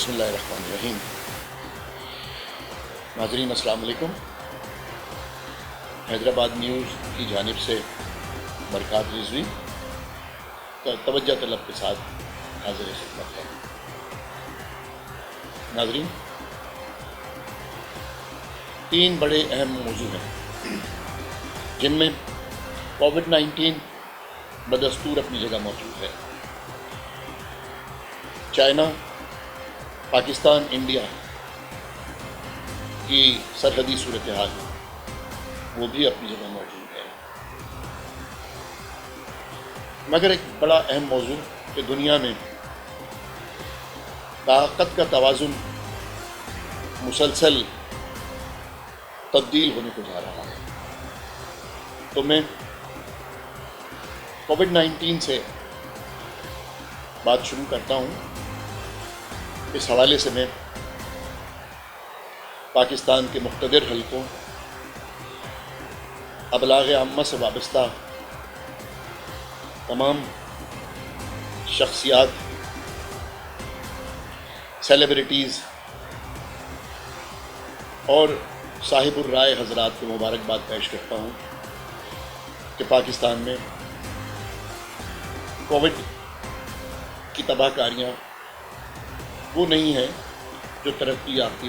بسم اللہ الرحمن الرحیم۔ ناظرین السلام علیکم۔ حیدرآباد نیوز کی جانب سے برکات رضوی توجہ طلب کے ساتھ حاضر خدمت ہے۔ ناظرین، 3 بڑے اہم موضوع ہیں جن میں کووڈ-19 بدستور اپنی جگہ موجود ہے۔ چائنا، پاکستان، انڈیا کی سرحدی صورتحال وہ بھی اپنی جگہ موجود ہے، مگر ایک بڑا اہم موضوع کہ دنیا میں طاقت کا توازن مسلسل تبدیل ہونے کو جا رہا ہے۔ تو میں کووڈ-19 سے بات شروع کرتا ہوں۔ اس حوالے سے میں پاکستان کے مقتدر حلقوں، ابلاغ عامہ سے وابستہ تمام شخصیات، سیلیبریٹیز اور صاحب الرائے حضرات کو مبارکباد پیش کرتا ہوں کہ پاکستان میں کووڈ کی تباہ کاریاں وہ نہیں ہیں جو ترقی یافتہ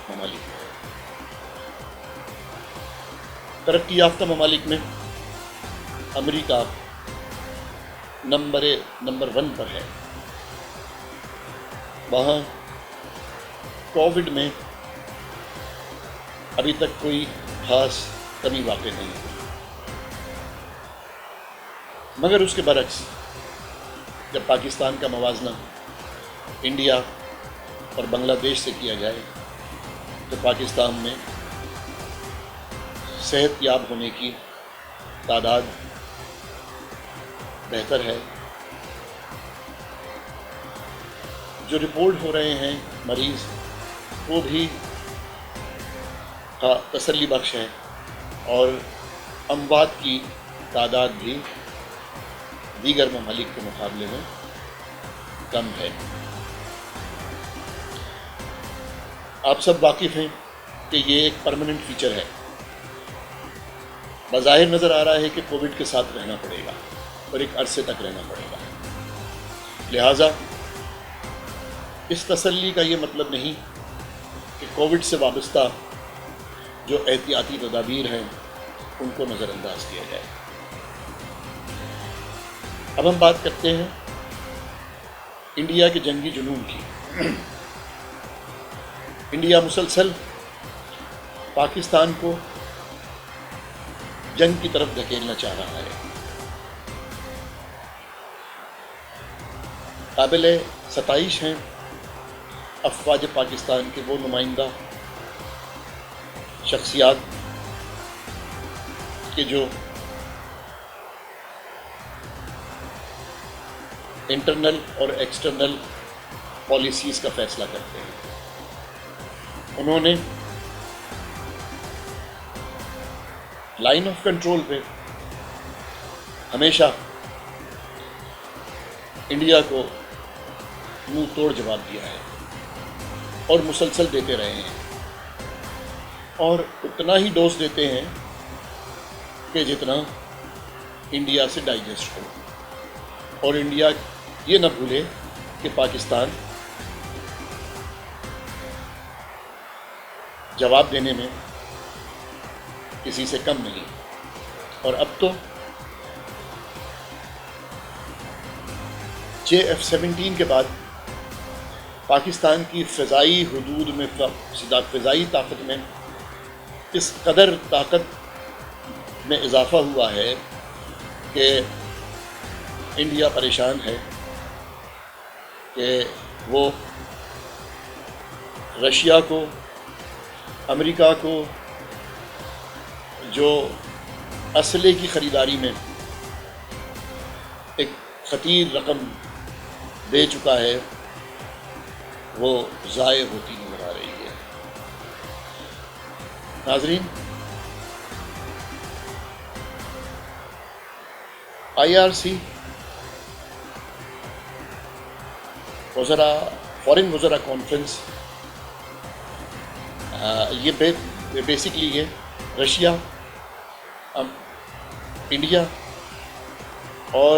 ممالک ہیں۔ ترقی یافتہ ممالک میں امریکہ نمبر 1 پر ہے۔ وہاں کووڈ میں ابھی تک کوئی خاص کمی واقع نہیں ہوئی، مگر اس کے برعکس جب پاکستان کا موازنہ انڈیا اور بنگلہ دیش سے کیا جائے تو پاکستان میں صحت یاب ہونے کی تعداد بہتر ہے۔ جو رپورٹ ہو رہے ہیں مریض وہ بھی تسلی بخش ہے، اور اموات کی تعداد بھی دیگر ممالک کے مقابلے میں کم ہے۔ آپ سب واقف ہیں کہ یہ ایک پرماننٹ فیچر ہے۔ بظاہر نظر آ رہا ہے کہ کووڈ کے ساتھ رہنا پڑے گا اور ایک عرصے تک رہنا پڑے گا۔ لہٰذا اس تسلی کا یہ مطلب نہیں کہ کووڈ سے وابستہ جو احتیاطی تدابیر ہیں ان کو نظر انداز کیا جائے۔ اب ہم بات کرتے ہیں انڈیا کے جنگی جنون کی۔ انڈیا مسلسل پاکستان کو جنگ کی طرف دھکیلنا چاہ رہا ہے۔ قابل ستائش ہیں افواج پاکستان کے وہ نمائندہ شخصیات کہ جو انٹرنل اور ایکسٹرنل پالیسیز کا فیصلہ کرتے ہیں۔ انہوں نے لائن آف کنٹرول پہ ہمیشہ انڈیا کو منہ توڑ جواب دیا ہے اور مسلسل دیتے رہے ہیں، اور اتنا ہی ڈوز دیتے ہیں کہ جتنا انڈیا سے ڈائجسٹ ہو، اور انڈیا یہ نہ بھولے کہ پاکستان جواب دینے میں کسی سے کم نہیں۔ اور اب تو JF-17 کے بعد پاکستان کی فضائی حدود میں فضائی طاقت میں اس قدر طاقت میں اضافہ ہوا ہے کہ انڈیا پریشان ہے کہ وہ رشیا کو، امریکہ کو جو اسلحے کی خریداری میں ایک خطیر رقم دے چکا ہے وہ ضائع ہوتی نظر آ رہی ہے۔ ناظرین، IRC کو ذرا فورن وزراء کانفرنس، یہ بیسکلی یہ رشیا، انڈیا اور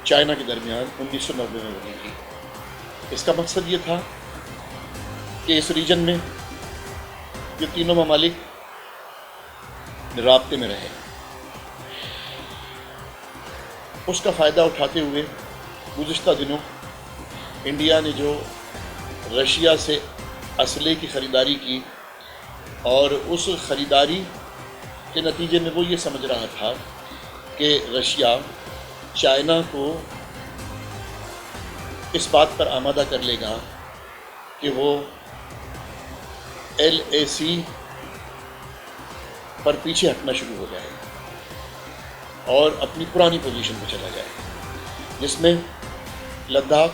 چائنا کے درمیان 1990 میں بنی تھی۔ اس کا مقصد یہ تھا کہ اس ریجن میں یہ تینوں ممالک رابطے میں رہیں۔ اس کا فائدہ اٹھاتے ہوئے گزشتہ دنوں انڈیا نے جو رشیا سے اسلحے کی خریداری کی، اور اس خریداری کے نتیجے میں وہ یہ سمجھ رہا تھا کہ رشیا چائنا کو اس بات پر آمادہ کر لے گا کہ وہ LAC پر پیچھے ہٹنا شروع ہو جائے اور اپنی پرانی پوزیشن پہ چلا جائے، جس میں لداخ،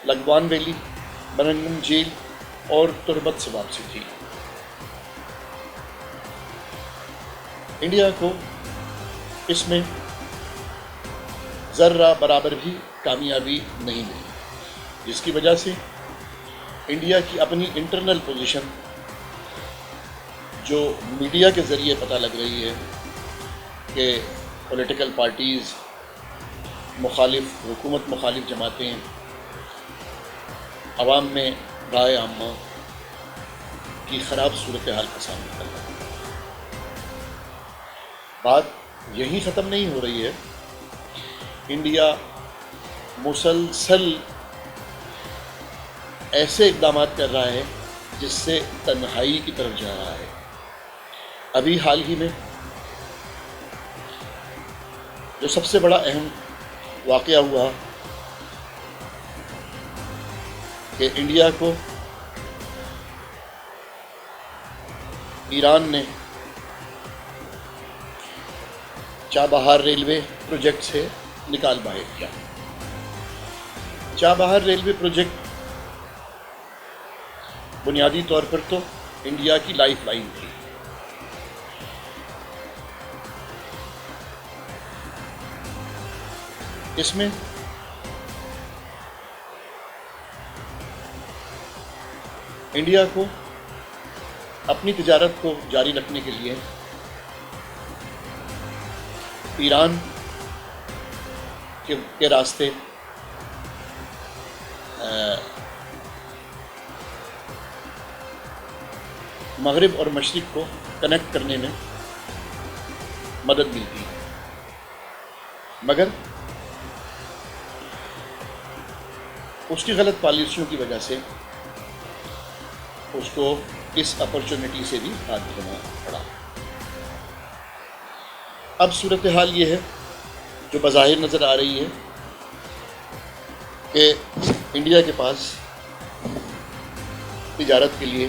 لگوان ویلی، برنگم جھیل اور تربت سے واپسی تھی۔ انڈیا کو اس میں ذرہ برابر بھی کامیابی نہیں ملی، جس کی وجہ سے انڈیا کی اپنی انٹرنل پوزیشن جو میڈیا کے ذریعے پتہ لگ رہی ہے کہ پولیٹیکل پارٹیز، حکومت مخالف جماعتیں عوام میں رائے عامہ کی خراب صورتحال کا سامنا کر رہا ہے۔ بات یہیں ختم نہیں ہو رہی ہے، انڈیا مسلسل ایسے اقدامات کر رہا ہے جس سے تنہائی کی طرف جا رہا ہے۔ ابھی حال ہی میں جو سب سے بڑا اہم واقعہ ہوا کہ انڈیا کو ایران نے چابہار ریلوے پروجیکٹ سے نکال باہر کیا۔ چابہار ریلوے پروجیکٹ بنیادی طور پر تو انڈیا کی لائف لائن تھی۔ اس میں انڈیا کو اپنی تجارت کو جاری رکھنے کے لیے ایران کے راستے مغرب اور مشرق کو کنیکٹ کرنے میں مدد ملتی ہے، مگر اس کی غلط پالیسیوں کی وجہ سے اس کو اس اپرچونٹی سے بھی ہاتھ دھونا پڑا۔ اب صورتحال یہ ہے جو بظاہر نظر آ رہی ہے کہ انڈیا کے پاس تجارت کے لیے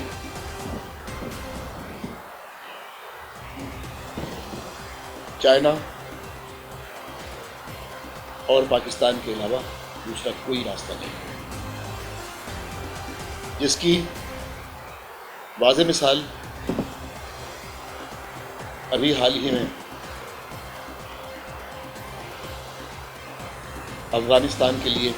چائنا اور پاکستان کے علاوہ دوسرا کوئی راستہ نہیں ہے، جس کی واضح مثال ابھی حال ہی میں افغانستان کے لیے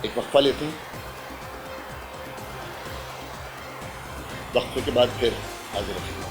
ایک وقفہ لیتے ہیں، وقفے کے بعد پھر حاضر رکھیں گے۔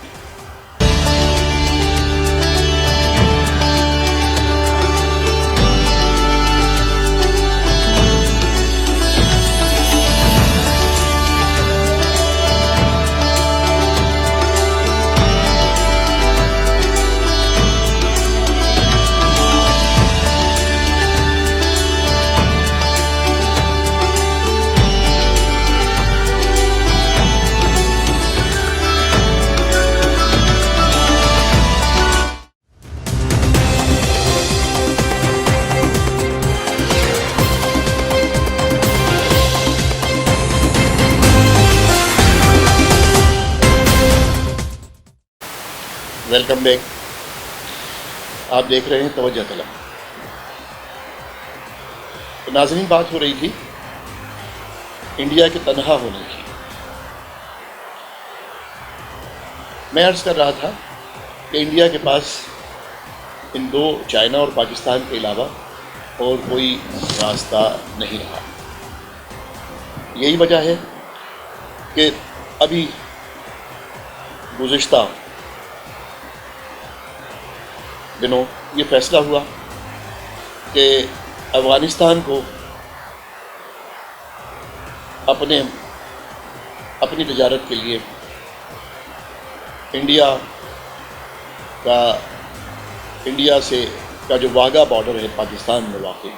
Welcome back. آپ دیکھ رہے ہیں توجہ طلب۔ تو ناظرین، بات ہو رہی تھی انڈیا کے تنہا ہونے کی۔ میں عرض کر رہا تھا کہ انڈیا کے پاس ان دو چائنا اور پاکستان کے علاوہ اور کوئی راستہ نہیں رہا۔ یہی وجہ ہے کہ ابھی گزشتہ دنوں یہ فیصلہ ہوا کہ افغانستان کو اپنی تجارت کے لیے انڈیا سے کا جو واگا بارڈر ہے پاکستان میں واقع،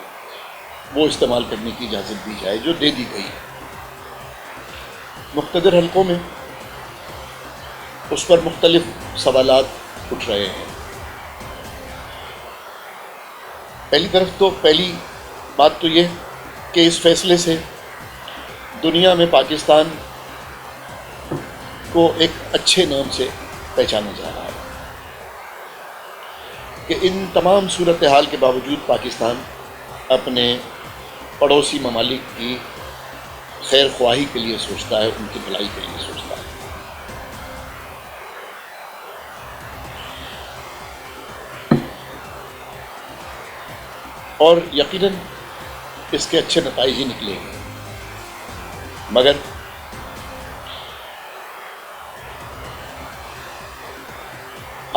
وہ استعمال کرنے کی اجازت دی جائے، جو دے دی گئی۔ مقتدر حلقوں میں اس پر مختلف سوالات اٹھ رہے ہیں۔ پہلی بات تو یہ کہ اس فیصلے سے دنیا میں پاکستان کو ایک اچھے نام سے پہچانا جا رہا ہے کہ ان تمام صورتحال کے باوجود پاکستان اپنے پڑوسی ممالک کی خیر خواہی کے لیے سوچتا ہے، ان کی بھلائی کے لیے سوچتا ہے۔ اور یقیناً اس کے اچھے نتائج ہی نکلیں گے، مگر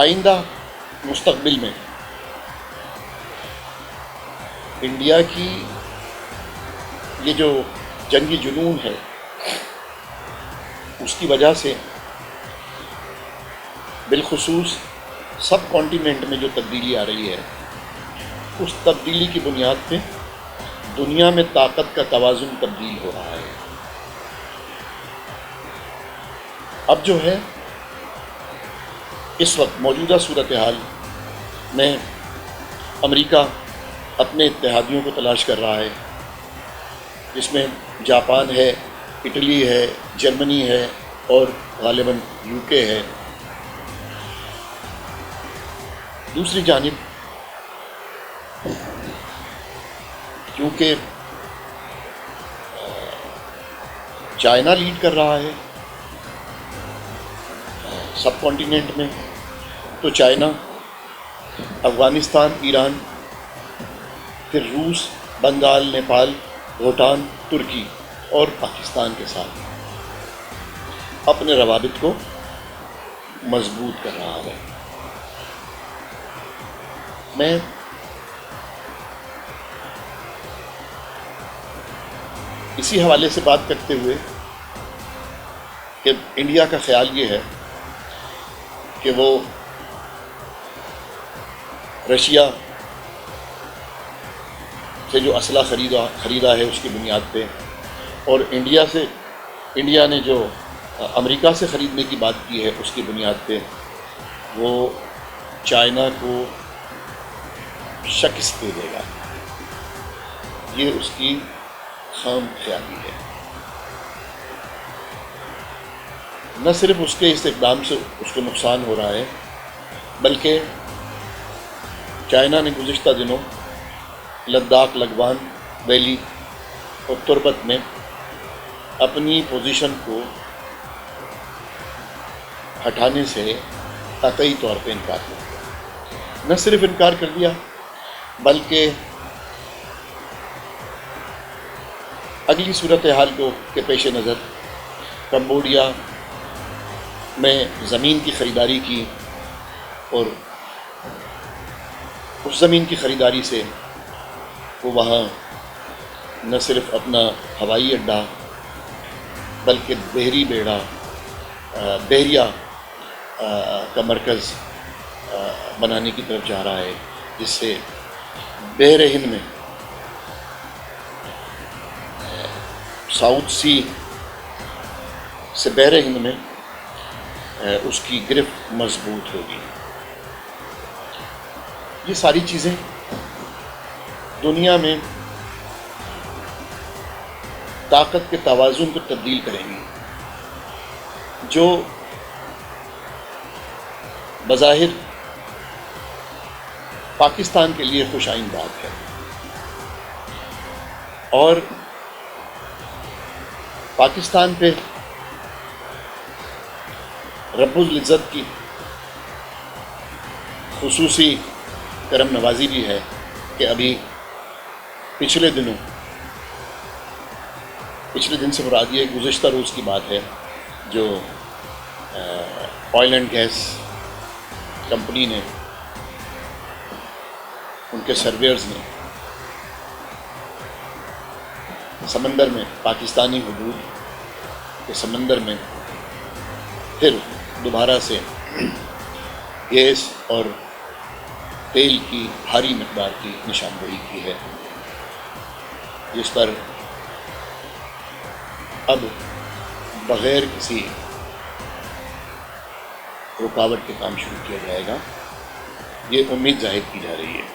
آئندہ مستقبل میں انڈیا کی یہ جو جنگی جنون ہے، اس کی وجہ سے بالخصوص سب کانٹیننٹ میں جو تبدیلی آ رہی ہے، اس تبدیلی کی بنیاد پہ دنیا میں طاقت کا توازن تبدیل ہو رہا ہے۔ اب جو ہے اس وقت موجودہ صورتحال میں امریکہ اپنے اتحادیوں کو تلاش کر رہا ہے، جس میں جاپان ہے، اٹلی ہے، جرمنی ہے اور غالباً UK ہے۔ دوسری جانب کیونکہ چائنا لیڈ کر رہا ہے سب کانٹیننٹ میں، تو چائنا، افغانستان، ایران، پھر روس، بنگال، نیپال، بھوٹان، ترکی اور پاکستان کے ساتھ اپنے روابط کو مضبوط کر رہا ہے۔ میں اسی حوالے سے بات کرتے ہوئے کہ انڈیا کا خیال یہ ہے کہ وہ رشیا سے جو اسلحہ خریدا ہے اس کی بنیاد پہ، اور انڈیا نے جو امریکہ سے خریدنے کی بات کی ہے اس کی بنیاد پہ، وہ چائنا کو شکست دے دے گا۔ یہ اس کی خام خیالی ہے۔ نہ صرف اس کے اس اقدام سے اس کو نقصان ہو رہا ہے، بلکہ چائنا نے گزشتہ دنوں لداخ، لگوان ویلی اور تربت میں اپنی پوزیشن کو ہٹانے سے قطعی طور پہ انکار کر دیا۔ نہ صرف انکار کر دیا، بلکہ اگلی صورتحال کے پیش نظر کمبوڈیا میں زمین کی خریداری کی، اور اس زمین کی خریداری سے وہ وہاں نہ صرف اپنا ہوائی اڈہ بلکہ بحریہ کا مرکز بنانے کی طرف جا رہا ہے، جس سے بحر ہند میں ساؤتھ سی سے بحر ہند میں اس کی گرفت مضبوط ہوگی۔ یہ ساری چیزیں دنیا میں طاقت کے توازن کو تبدیل کریں گی، جو بظاہر پاکستان کے لیے خوش آئند بات ہے، اور پاکستان پہ رب العزت کی خصوصی کرم نوازی بھی ہے کہ ابھی پچھلے دن سے مراد یہ گزشتہ روز کی بات ہے، جو آئل اینڈ گیس کمپنی نے، ان کے سرویئرز نے سمندر میں، پاکستانی حدود کے سمندر میں پھر دوبارہ سے گیس اور تیل کی بھاری مقدار کی نشاندہی کی ہے، جس پر اب بغیر کسی رکاوٹ کے کام شروع کیا جائے گا، یہ امید ظاہر کی جا رہی ہے۔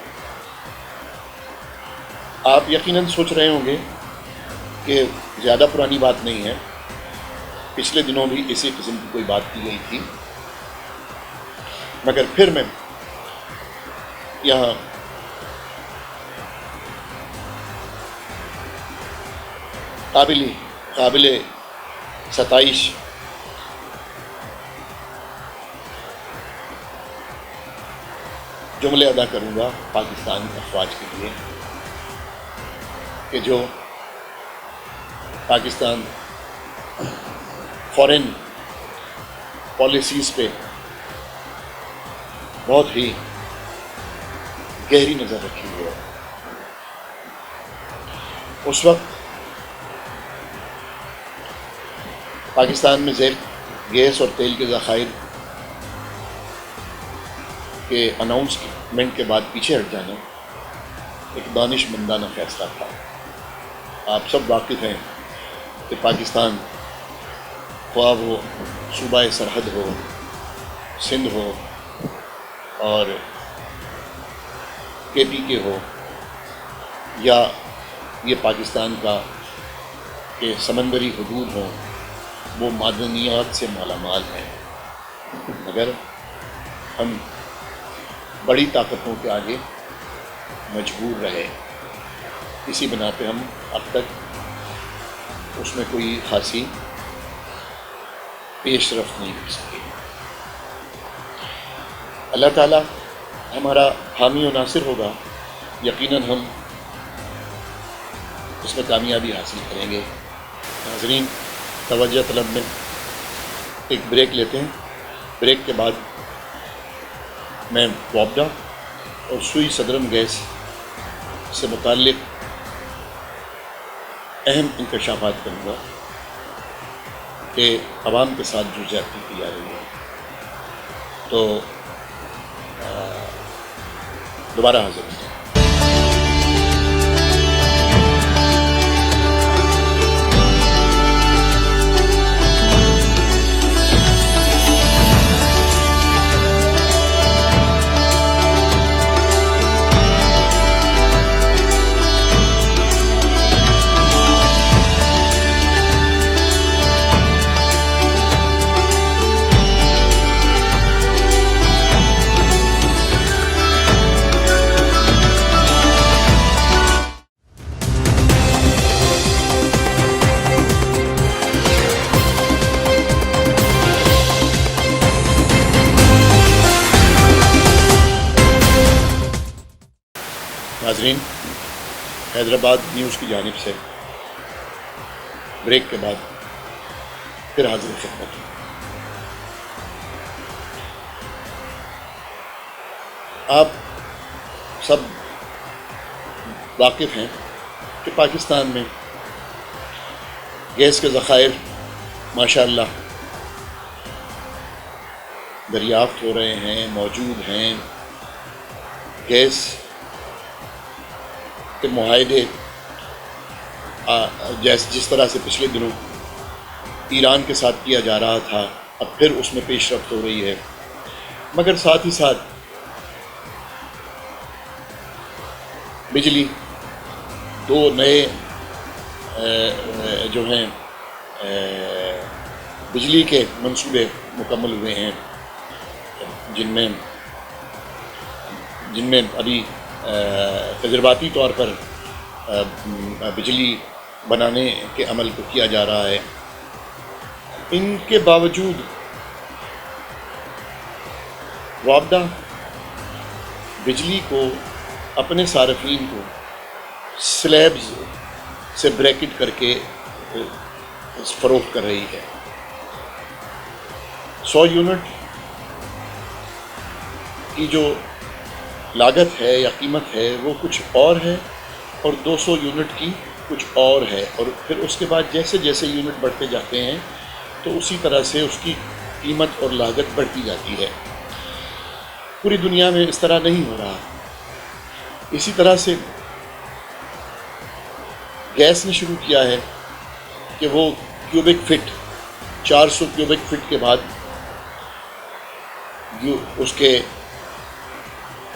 آپ یقیناً سوچ رہے ہوں گے کہ زیادہ پرانی بات نہیں ہے، پچھلے دنوں بھی اسی قسم کی کوئی بات کی گئی تھی، مگر پھر میں یہاں قابل ستائش جملے ادا کروں گا پاکستان افواج کے لیے، کہ جو پاکستان فورن پالیسیز پہ بہت ہی گہری نظر رکھی ہوئی ہے۔ اس وقت پاکستان میں گیس اور تیل کے ذخائر کے اناؤنسمنٹ کے بعد پیچھے ہٹ جانا ایک دانش مندانہ فیصلہ تھا۔ آپ سب واقف ہیں کہ پاکستان، خواہ وہ صوبہ سرحد ہو، سندھ ہو اور کے پی کے ہو، یا یہ پاکستان کا کہ سمندری حدود ہوں، وہ معدنیات سے مالا مال ہیں، مگر ہم بڑی طاقتوں کے آگے مجبور رہے۔ اسی بنا پہ ہم اب تک اس میں کوئی خاصی پیش رفت نہیں کر سکے۔ اللہ تعالیٰ ہمارا حامی و ناصر ہوگا، یقیناً ہم اس میں کامیابی حاصل کریں گے۔ ناظرین، توجہ طلب میں ایک بریک لیتے ہیں، بریک کے بعد میں وابڈا اور سوئی صدرم گیس سے متعلق اہم انکشافات کروں گا کہ عوام کے ساتھ جو زیادتی کی جا رہی ہے۔ تو دوبارہ حاضر ہوں۔ ناظرین، حیدرآباد نیوز کی جانب سے بریک کے بعد پھر حاضر خدمت ہوں۔ آپ سب واقف ہیں کہ پاکستان میں گیس کے ذخائر ماشاءاللہ دریافت ہو رہے ہیں، موجود ہیں۔ گیس کے معاہدے جس طرح سے پچھلے دنوں ایران کے ساتھ کیا جا رہا تھا، اب پھر اس میں پیش رفت ہو رہی ہے، مگر ساتھ ہی ساتھ بجلی، دو نئے جو ہیں بجلی کے منصوبے مکمل ہوئے ہیں، جن میں ابھی تجرباتی طور پر بجلی بنانے کے عمل کو کیا جا رہا ہے۔ ان کے باوجود وابڈا بجلی کو اپنے صارفین کو سلیبز سے بریکٹ کر کے فروخت کر رہی ہے۔ 100 یونٹ کی جو لاگت ہے یا قیمت ہے وہ کچھ اور ہے، اور 200 یونٹ کی کچھ اور ہے، اور پھر اس کے بعد جیسے جیسے یونٹ بڑھتے جاتے ہیں تو اسی طرح سے اس کی قیمت اور لاگت بڑھتی جاتی ہے۔ پوری دنیا میں اس طرح نہیں ہو رہا۔ اسی طرح سے گیس نے شروع کیا ہے کہ وہ کیوبک فٹ 400 کیوبک فٹ کے بعد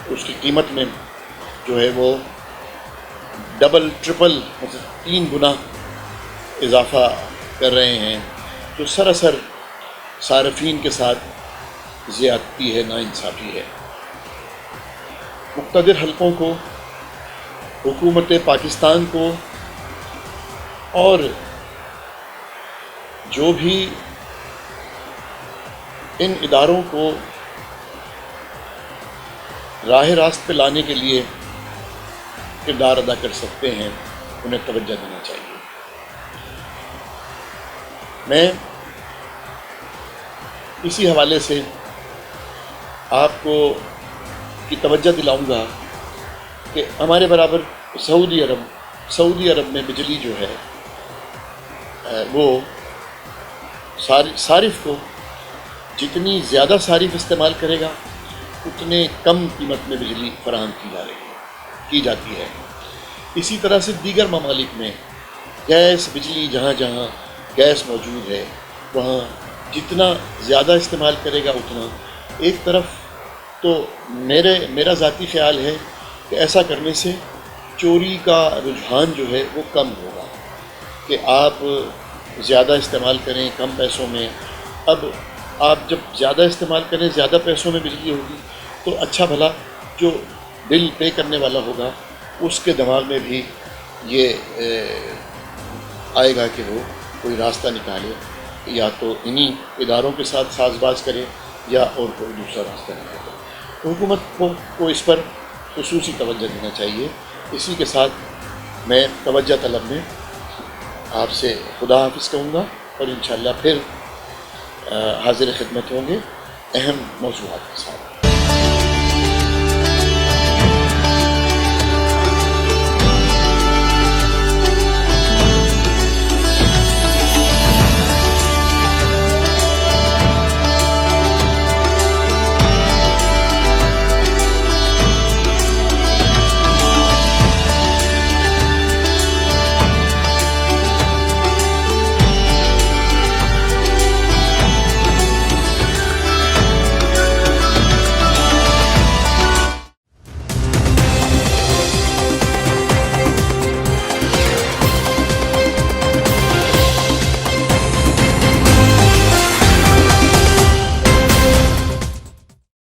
اس کی قیمت میں جو ہے وہ ڈبل ٹرپل مطلب 3 گنا اضافہ کر رہے ہیں، جو سراسر صارفین کے ساتھ زیادتی ہے، ناانصافی ہے۔ مقتدر حلقوں کو، حکومت پاکستان کو، اور جو بھی ان اداروں کو راہ راست پہ لانے کے لیے کردار ادا کر سکتے ہیں، انہیں توجہ دینا چاہیے۔ میں اسی حوالے سے آپ کو کی توجہ دلاؤں گا کہ ہمارے برابر سعودی عرب میں بجلی جو ہے وہ صارف کو جتنی زیادہ صارف استعمال کرے گا اتنے کم قیمت میں بجلی فراہم کی جاتی ہے۔ اسی طرح سے دیگر ممالک میں گیس بجلی جہاں جہاں گیس موجود ہے وہاں جتنا زیادہ استعمال کرے گا اتنا، ایک طرف تو میرا ذاتی خیال ہے کہ ایسا کرنے سے چوری کا رجحان جو ہے وہ کم ہوگا، کہ آپ زیادہ استعمال کریں کم پیسوں میں۔ اب آپ جب زیادہ استعمال کریں زیادہ پیسوں میں بجلی ہوگی تو اچھا بھلا جو بل پے کرنے والا ہوگا اس کے دماغ میں بھی یہ آئے گا کہ وہ کوئی راستہ نکالے، یا تو انہی اداروں کے ساتھ ساز باز کرے یا اور کوئی دوسرا راستہ نکالے۔ حکومت کو اس پر خصوصی توجہ دینا چاہیے۔ اسی کے ساتھ میں توجہ طلب میں آپ سے خدا حافظ کہوں گا، اور انشاءاللہ پھر حاضر خدمت ہوں گے اہم موضوعات کے ساتھ۔